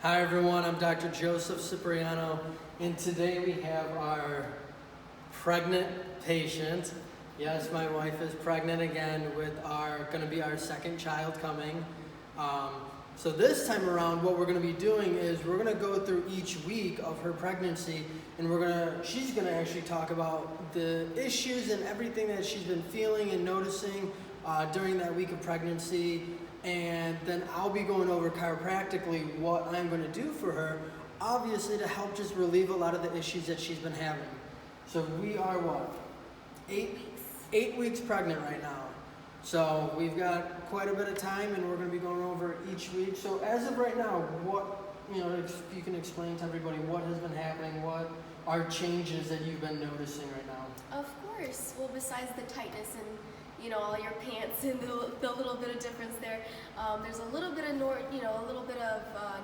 Hi everyone, I'm Dr. Joseph Cipriano, and today we have our pregnant patient. Yes, my wife is pregnant again with going to be our second child coming. So this time around, what we're going to be doing is we're going to go through each week of her pregnancy, and she's going to actually talk about the issues and everything that she's been feeling and noticing during that week of pregnancy. And then I'll be going over chiropractically what I'm going to do for her, obviously to help just relieve a lot of the issues that she's been having. So we are what? 8 weeks pregnant right now. So we've got quite a bit of time, and we're going to be going over each week. So as of right now, if you can explain to everybody what has been happening, what are changes that you've been noticing right now? Of course. Well, besides the tightness and all your pants and the little bit of difference there. There's a little bit of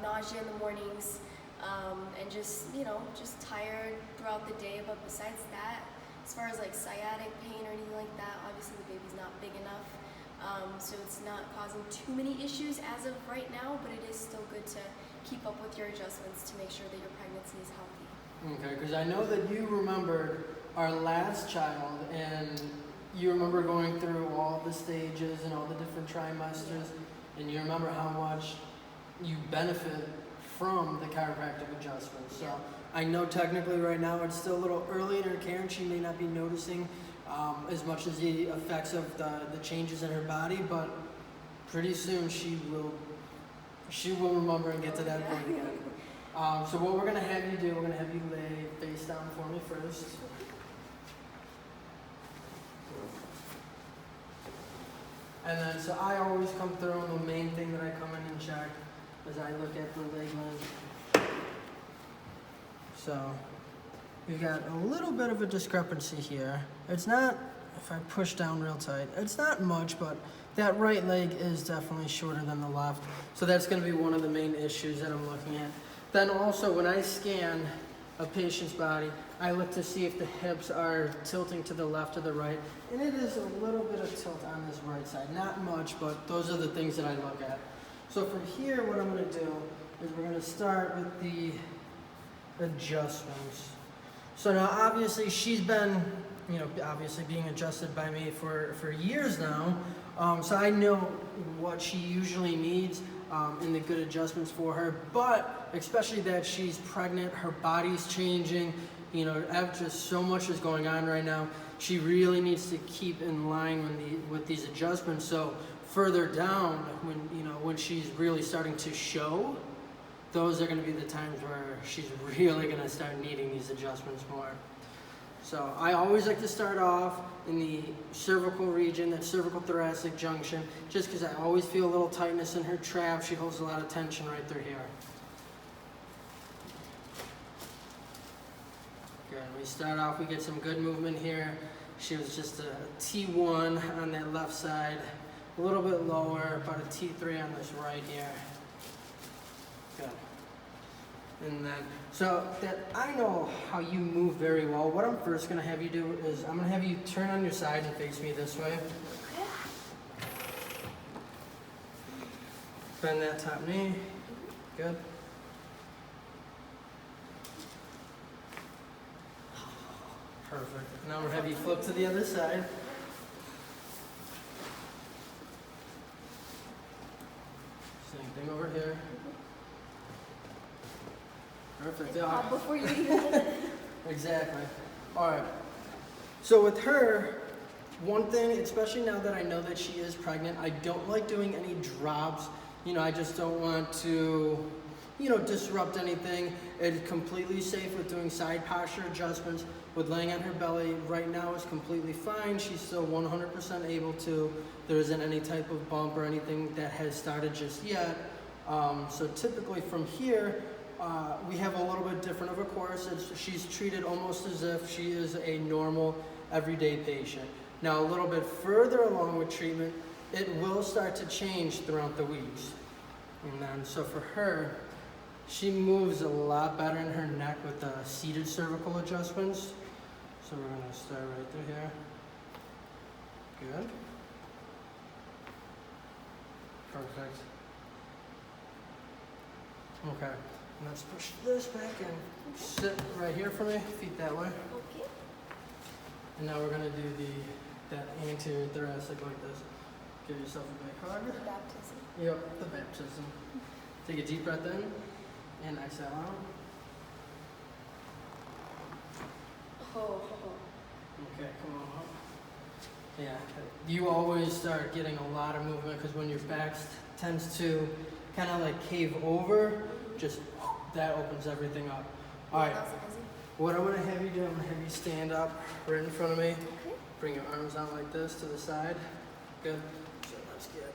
nausea in the mornings, and just tired throughout the day. But besides that, as far as like sciatic pain or anything like that, obviously the baby's not big enough, so it's not causing too many issues as of right now. But it is still good to keep up with your adjustments to make sure that your pregnancy is healthy. Okay, because I know that you remembered our last child, and you remember going through all the stages and all the different trimesters, and you remember how much you benefit from the chiropractic adjustment. So I know technically right now it's still a little early in her care, and she may not be noticing as much as the effects of the changes in her body, but pretty soon she will remember and get to that point again. So what we're going to have you do, we're going to have you lay face down for me first. And then, so I always come through, and the main thing that I come in and check is I look at the leg length. So, we've got a little bit of a discrepancy here. It's not, if I push down real tight, it's not much, but that right leg is definitely shorter than the left. So that's going to be one of the main issues that I'm looking at. Then also, when I scan a patient's body, I look to see if the hips are tilting to the left or the right, and it is a little bit of tilt on this right side. Not much, but those are the things that I look at. So from here, what I'm going to do is we're going to start with the adjustments. So now, obviously, she's been, obviously being adjusted by me for years now, so I know what she usually needs and the good adjustments for her, but especially that she's pregnant, her body's changing, just so much is going on right now. She really needs to keep in line with these adjustments. So further down, when she's really starting to show, those are going to be the times where she's really going to start needing these adjustments more. So I always like to start off in the cervical region, that cervical thoracic junction, just because I always feel a little tightness in her trap. She holds a lot of tension right through here. Good. We start off, we get some good movement here. She was just a T1 on that left side, a little bit lower, about a T3 on this right here. Good. And then, so that I know how you move very well, what I'm first going to have you do is I'm going to have you turn on your side and face me this way. Bend that top knee. Good. Perfect. Now we'll have you flip to the other side. Same thing over here. Perfect. Before you even Exactly. All right. So with her, one thing, especially now that I know that she is pregnant, I don't like doing any drops. I just don't want to, disrupt anything. It's completely safe with doing side posture adjustments. With laying on her belly right now is completely fine. She's still 100% able to. There isn't any type of bump or anything that has started just yet. So typically from here, we have a little bit different of a course. She's treated almost as if she is a normal, everyday patient. Now, a little bit further along with treatment, it will start to change throughout the weeks. And then, so for her, she moves a lot better in her neck with the seated cervical adjustments. So we're going to start right through here. Good. Perfect. Okay. And let's push this back and sit right here for me. Feet that way. Okay. And now we're gonna do that anterior thoracic like this. Give yourself a big hug. Baptism. Yep, the baptism. Take a deep breath in and exhale out. Oh. Okay, come on up. Yeah, you always start getting a lot of movement because when your back tends to kind of like cave over, just that opens everything up. All right, what I'm going to have you do, I'm going to have you stand up right in front of me. Okay. Bring your arms out like this to the side. Good. So let's get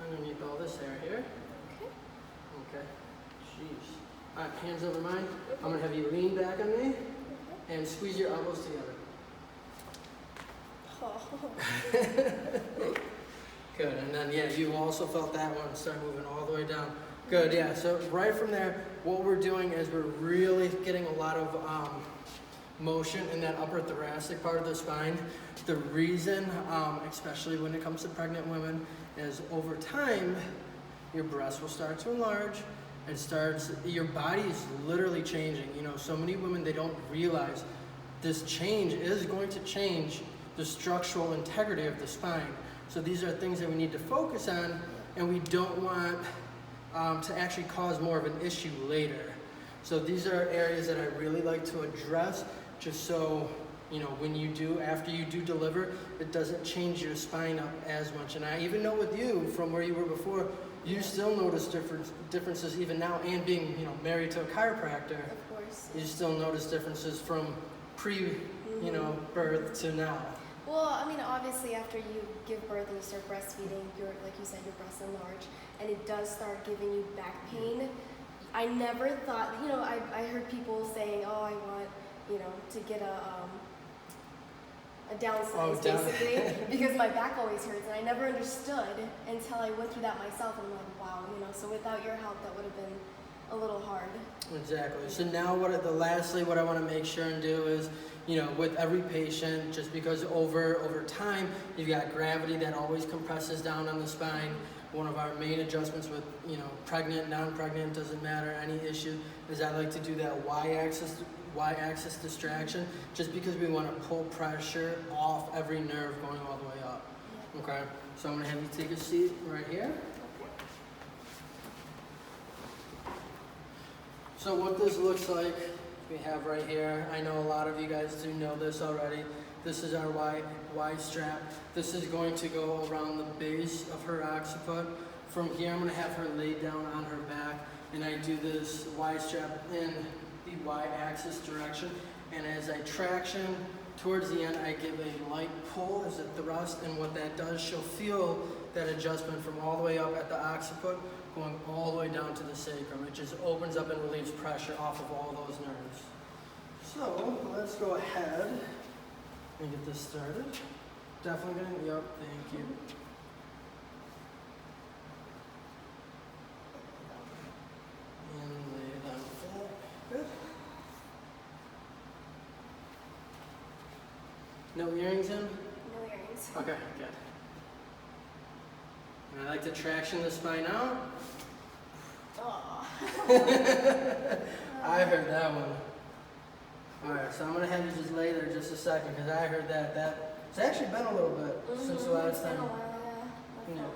underneath all this hair here. Okay. Okay. Jeez. All right, hands over mine. I'm going to have you lean back on me and squeeze your elbows together. Good, and then yeah, you also felt that one start moving all the way down. Good, yeah, so right from there, what we're doing is we're really getting a lot of motion in that upper thoracic part of the spine. The reason, especially when it comes to pregnant women, is over time, your breasts will start to enlarge. Your body is literally changing. You know, so many women, they don't realize this change is going to change the structural integrity of the spine. So these are things that we need to focus on, and we don't want to actually cause more of an issue later. So these are areas that I really like to address, just so, you know, when you do, after you do deliver, it doesn't change your spine up as much. And I even know with you, from where you were before, you still notice differences even now, and being, you know, married to a chiropractor. Of course. You still notice differences from you know, birth to now. Well, I mean, obviously, after you give birth and you start breastfeeding, like you said, your breasts enlarge, and it does start giving you back pain. I never thought, you know, I heard people saying, oh, I want, you know, to get a downsize, basically, because my back always hurts, and I never understood until I went through that myself, and I'm like, wow, you know, so without your help, that would have been a little hard. Exactly. So now lastly, what I want to make sure and do is, you know, with every patient, just because over time, you've got gravity that always compresses down on the spine. One of our main adjustments with, you know, pregnant, non-pregnant, doesn't matter, any issue, is I like to do that y-axis distraction, just because we want to pull pressure off every nerve going all the way up. Okay, so I'm going to have you take a seat right here. So what this looks like, we have right here, I know a lot of you guys do know this already. This is our Y strap. This is going to go around the base of her occiput. From here, I'm going to have her lay down on her back, and I do this Y strap in the Y-axis direction. And as I traction towards the end, I give a light pull as a thrust, and what that does, she'll feel that adjustment from all the way up at the occiput, going all the way down to the sacrum. It just opens up and relieves pressure off of all those nerves. So let's go ahead and get this started. Definitely gonna, yep, thank you. And lay them flat. Good. No earrings in? No earrings. Okay, good. And I like to traction the spine out. Oh. I heard that one. Alright, so I'm going to have you just lay there just a second, because I heard that. It's actually been a little bit since the last time. It's been a while, yeah. That felt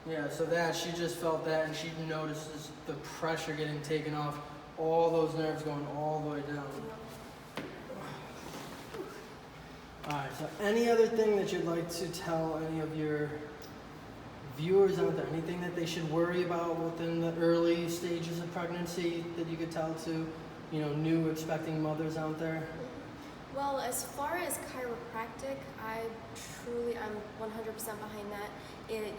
amazing. Yeah, so that, she just felt that, and she notices the pressure getting taken off, all those nerves going all the way down. Alright, so any other thing that you'd like to tell any of your viewers out there, anything that they should worry about within the early stages of pregnancy that you could tell to, you know, new expecting mothers out there? Well, as far as chiropractic, I'm 100% behind that. It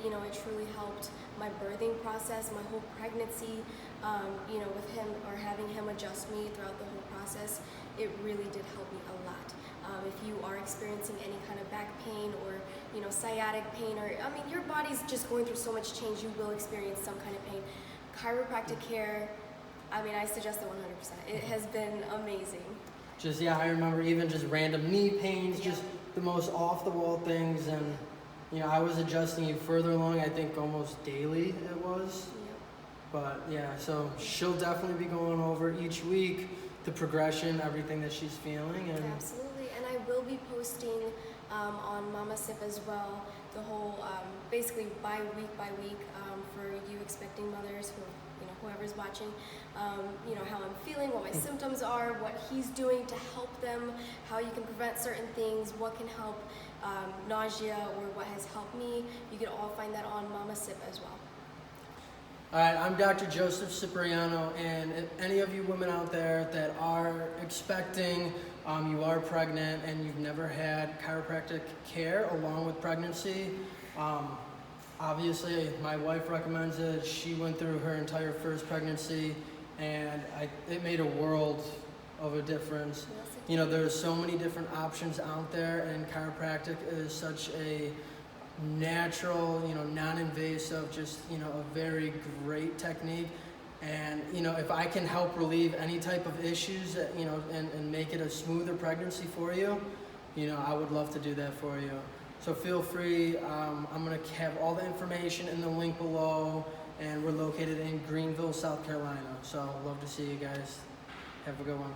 truly helped my birthing process, my whole pregnancy, with him, or having him adjust me throughout the whole process. It really did help me a lot. If you are experiencing any kind of back pain or, sciatic pain, or, your body's just going through so much change, you will experience some kind of pain. Chiropractic care, I suggest it 100%. It has been amazing. I remember even just random knee pains, just the most off-the-wall things, and, I was adjusting you further along, I think almost daily it was. But yeah, so she'll definitely be going over each week the progression, everything that she's feeling. And Absolutely, and I will be posting on Mama Sip as well, the whole, basically by week, for you expecting mothers, who, whoever's watching, how I'm feeling, what my symptoms are, what he's doing to help them, how you can prevent certain things, what can help nausea, or what has helped me. You can all find that on Mama Sip as well. all right, I'm Dr. Joseph Cipriano, and if any of you women out there that are expecting, you are pregnant and you've never had chiropractic care along with pregnancy, obviously my wife recommends it. She went through her entire first pregnancy, and it made a world of a difference. There's so many different options out there, and chiropractic is such a natural, non-invasive, just, a very great technique. And, if I can help relieve any type of issues, and make it a smoother pregnancy for you, I would love to do that for you. So feel free. I'm going to have all the information in the link below, and we're located in Greenville, South Carolina. So love to see you guys. Have a good one.